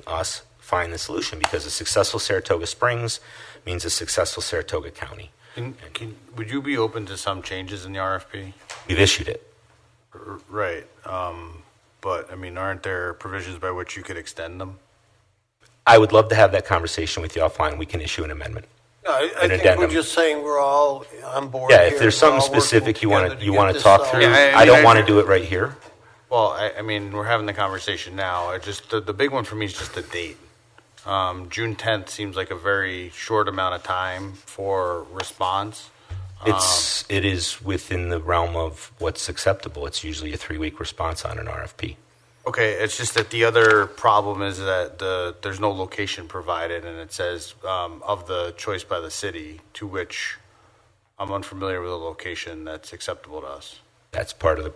us find the solution, because a successful Saratoga Springs means a successful Saratoga County. Would you be open to some changes in the RFP? We've issued it. Right. But, I mean, aren't there provisions by which you could extend them? I would love to have that conversation with you offline. We can issue an amendment. No, I think addendum. we're just saying we're all on board. Yeah, if here. there's We're something all working specific you want together to get talk this through, solved. I don't want to do it right here. Well, I mean, we're having the conversation now. It just the big one for me is just the date. June 10th seems like a very short amount of time for response. It is within the realm of what's acceptable. It's usually a 3-week response on an RFP. Okay, it's just that the other problem is that there's no location provided, and it says of the choice by the city, to which I'm unfamiliar with a location that's acceptable to us. That's part of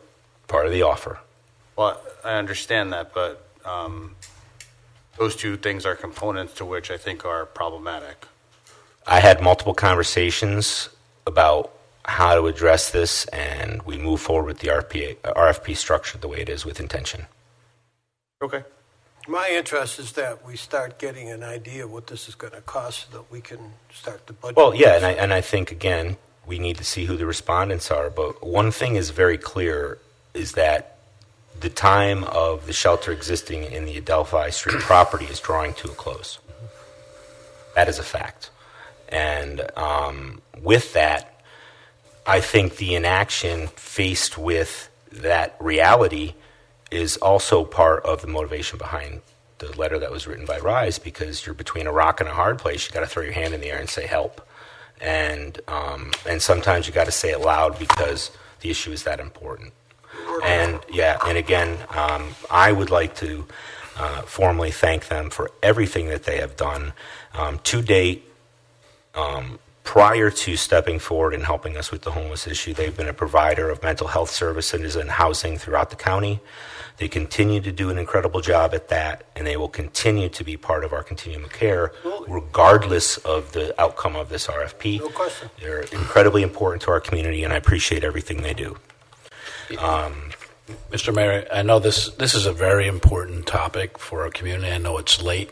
the offer. Well, I understand that, but those two things are components to which I think are problematic. I had multiple conversations about how to address this, and we move forward with the RFP structure the way it is with intention. Okay. My interest is that we start getting an idea what this is going to cost so that we can start the budget. Well, yeah, and I think, again, we need to see who the respondents are. But one thing is very clear is that the time of the shelter existing in the Adelphi Street property is drawing to a close. That is a fact. And with that, I think the inaction faced with that reality is also part of the motivation behind the letter that was written by Rise, because you're between a rock and a hard place. You got to throw your hand in the air and say help, and sometimes you got to say it loud because the issue is that important. And yeah, and again, I would like to formally thank them for everything that they have done to date. Prior to stepping forward and helping us with the homeless issue, they've been a provider of mental health services and housing throughout the county. They continue to do an incredible job at that, and they will continue to be part of our continuum of care, regardless of the outcome of this RFP. No question. They're incredibly important to our community, and I appreciate everything they do. Mr. Mayor, I know this is a very important topic for our community. I know it's late.